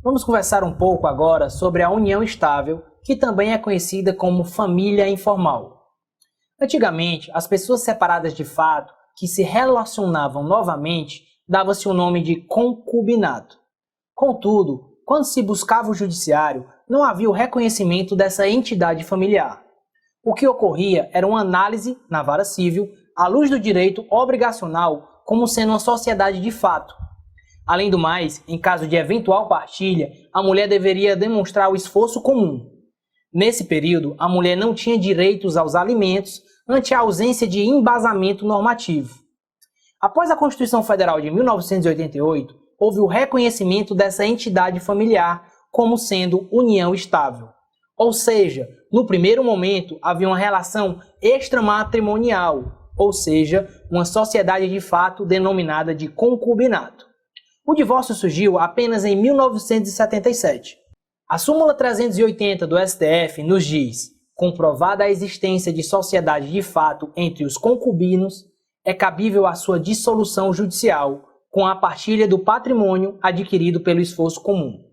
Vamos conversar um pouco agora sobre a união estável, que também é conhecida como família informal. Antigamente, as pessoas separadas de fato, que se relacionavam novamente, dava-se o nome de concubinato. Contudo, quando se buscava o judiciário, não havia o reconhecimento dessa entidade familiar. O que ocorria era uma análise, na vara civil, à luz do direito obrigacional, como sendo uma sociedade de fato. Além do mais, em caso de eventual partilha, a mulher deveria demonstrar o esforço comum. Nesse período, a mulher não tinha direitos aos alimentos ante a ausência de embasamento normativo. Após a Constituição Federal de 1988, houve o reconhecimento dessa entidade familiar como sendo união estável. Ou seja, no primeiro momento havia uma relação extramatrimonial, ou seja, uma sociedade de fato denominada de concubinato. O divórcio surgiu apenas em 1977. A súmula 380 do STF nos diz: comprovada a existência de sociedade de fato entre os concubinos, é cabível a sua dissolução judicial com a partilha do patrimônio adquirido pelo esforço comum.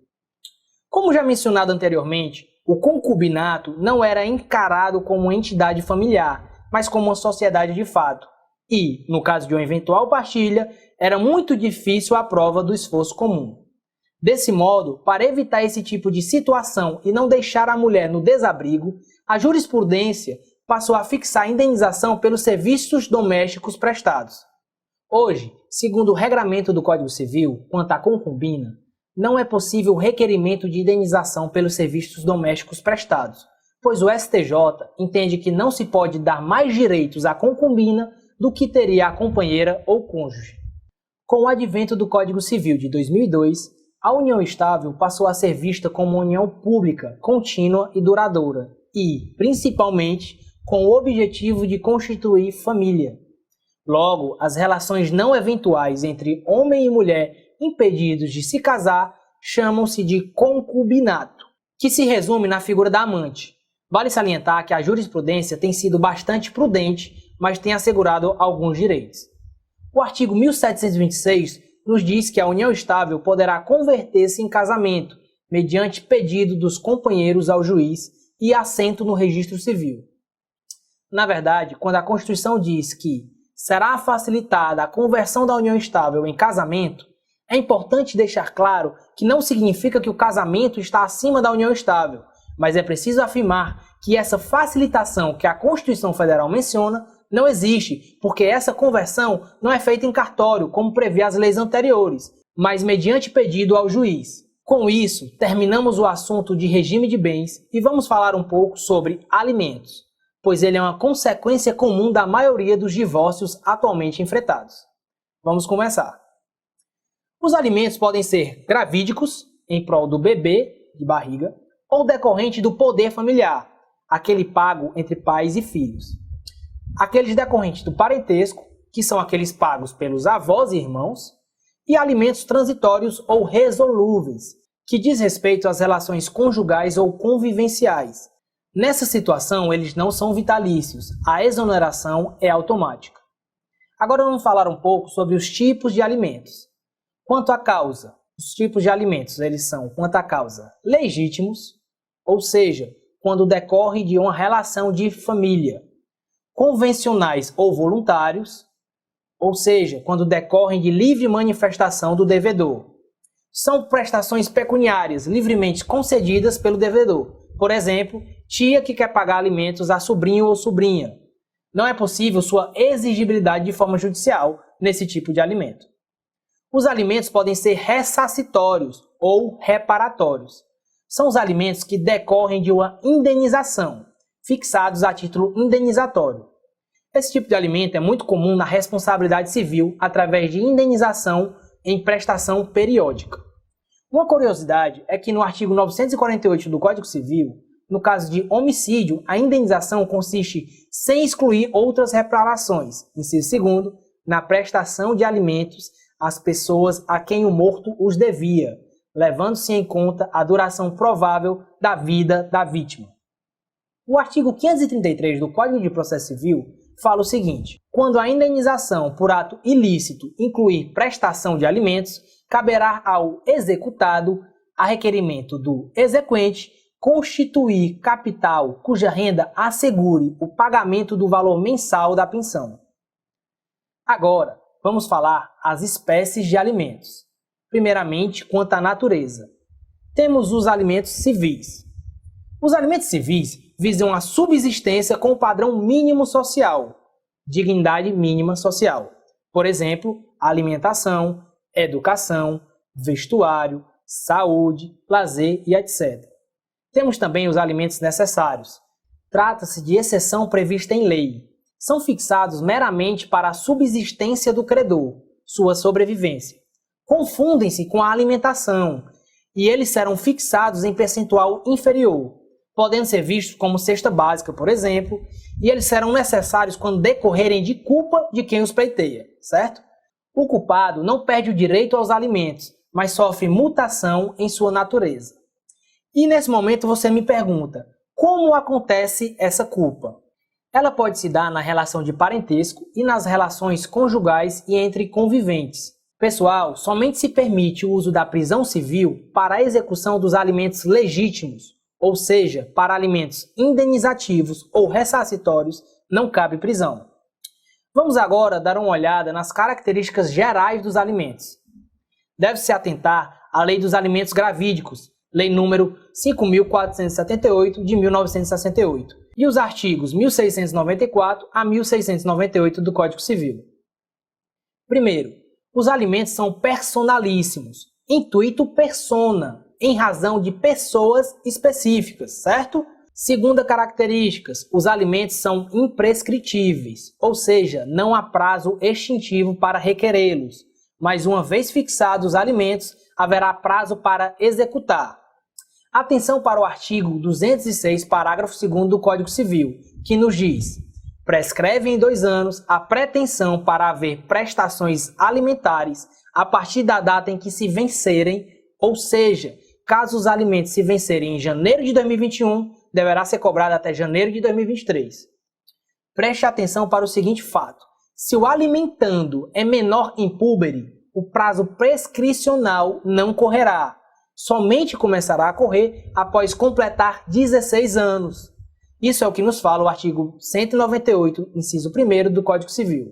Como já mencionado anteriormente, o concubinato não era encarado como uma entidade familiar, mas como uma sociedade de fato. E, no caso de uma eventual partilha, era muito difícil a prova do esforço comum. Desse modo, para evitar esse tipo de situação e não deixar a mulher no desabrigo, a jurisprudência passou a fixar a indenização pelos serviços domésticos prestados. Hoje, segundo o regramento do Código Civil, quanto à concubina, não é possível o requerimento de indenização pelos serviços domésticos prestados, pois o STJ entende que não se pode dar mais direitos à concubina do que teria a companheira ou cônjuge. Com o advento do Código Civil de 2002, a união estável passou a ser vista como uma união pública, contínua e duradoura, e, principalmente, com o objetivo de constituir família. Logo, as relações não eventuais entre homem e mulher impedidos de se casar chamam-se de concubinato, que se resume na figura da amante. Vale salientar que a jurisprudência tem sido bastante prudente, mas tem assegurado alguns direitos. O artigo 1726 nos diz que a união estável poderá converter-se em casamento, mediante pedido dos companheiros ao juiz e assento no registro civil. Na verdade, quando a Constituição diz que será facilitada a conversão da união estável em casamento, é importante deixar claro que não significa que o casamento está acima da união estável, mas é preciso afirmar que essa facilitação que a Constituição Federal menciona não existe, porque essa conversão não é feita em cartório, como prevê as leis anteriores, mas mediante pedido ao juiz. Com isso, terminamos o assunto de regime de bens e vamos falar um pouco sobre alimentos, pois ele é uma consequência comum da maioria dos divórcios atualmente enfrentados. Vamos começar. Os alimentos podem ser gravídicos, em prol do bebê, de barriga, ou decorrente do poder familiar, aquele pago entre pais e filhos. Aqueles decorrentes do parentesco, que são aqueles pagos pelos avós e irmãos, e alimentos transitórios ou resolúveis, que diz respeito às relações conjugais ou convivenciais. Nessa situação, eles não são vitalícios, a exoneração é automática. Agora vamos falar um pouco sobre os tipos de alimentos. Quanto à causa, os tipos de alimentos, eles são, quanto à causa, legítimos, ou seja, quando decorre de uma relação de família, convencionais ou voluntários, ou seja, quando decorrem de livre manifestação do devedor. São prestações pecuniárias livremente concedidas pelo devedor. Por exemplo, tia que quer pagar alimentos a sobrinho ou sobrinha. Não é possível sua exigibilidade de forma judicial nesse tipo de alimento. Os alimentos podem ser ressarcitórios ou reparatórios. São os alimentos que decorrem de uma indenização, fixados a título indenizatório. Esse tipo de alimento é muito comum na responsabilidade civil através de indenização em prestação periódica. Uma curiosidade é que no artigo 948 do Código Civil, no caso de homicídio, a indenização consiste, sem excluir outras reparações, inciso 2º, na prestação de alimentos às pessoas a quem o morto os devia, levando-se em conta a duração provável da vida da vítima. O artigo 533 do Código de Processo Civil fala o seguinte: quando a indenização por ato ilícito incluir prestação de alimentos, caberá ao executado a requerimento do exequente, constituir capital cuja renda assegure o pagamento do valor mensal da pensão. Agora, vamos falar as espécies de alimentos. Primeiramente, quanto à natureza. Temos os alimentos civis. Os alimentos civis visam a subsistência com o padrão mínimo social, dignidade mínima social. Por exemplo, alimentação, educação, vestuário, saúde, lazer e etc. Temos também os alimentos necessários. Trata-se de exceção prevista em lei. São fixados meramente para a subsistência do credor, sua sobrevivência. Confundem-se com a alimentação, e eles serão fixados em percentual inferior, podendo ser vistos como cesta básica, por exemplo, e eles serão necessários quando decorrerem de culpa de quem os pleiteia, certo? O culpado não perde o direito aos alimentos, mas sofre mutação em sua natureza. E nesse momento você me pergunta, como acontece essa culpa? Ela pode se dar na relação de parentesco e nas relações conjugais e entre conviventes. Pessoal, somente se permite o uso da prisão civil para a execução dos alimentos legítimos, ou seja, para alimentos indenizativos ou ressarcitórios, não cabe prisão. Vamos agora dar uma olhada nas características gerais dos alimentos. Deve-se atentar à Lei dos Alimentos Gravídicos, Lei número 5.478 de 1968, e os artigos 1694 a 1698 do Código Civil. Primeiro, os alimentos são personalíssimos, intuito persona, em razão de pessoas específicas, certo? Segunda característica, os alimentos são imprescritíveis, ou seja, não há prazo extintivo para requerê-los, mas uma vez fixados os alimentos, haverá prazo para executar. Atenção para o artigo 206, parágrafo 2º do Código Civil, que nos diz: prescreve em 2 anos a pretensão para haver prestações alimentares a partir da data em que se vencerem, ou seja, caso os alimentos se vencerem em janeiro de 2021, deverá ser cobrado até janeiro de 2023. Preste atenção para o seguinte fato: se o alimentando é menor impúbere, o prazo prescricional não correrá. Somente começará a correr após completar 16 anos. Isso é o que nos fala o artigo 198, inciso 1º do Código Civil.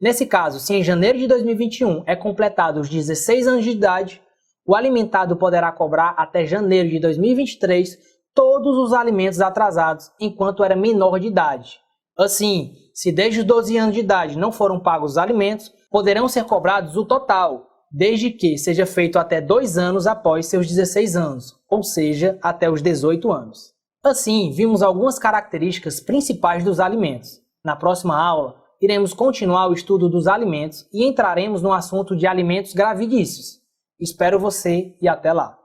Nesse caso, se em janeiro de 2021 é completado os 16 anos de idade, o alimentado poderá cobrar até janeiro de 2023 todos os alimentos atrasados enquanto era menor de idade. Assim, se desde os 12 anos de idade não foram pagos os alimentos, poderão ser cobrados o total, desde que seja feito até 2 anos após seus 16 anos, ou seja, até os 18 anos. Assim, vimos algumas características principais dos alimentos. Na próxima aula, iremos continuar o estudo dos alimentos e entraremos no assunto de alimentos gravidícios. Espero você e até lá!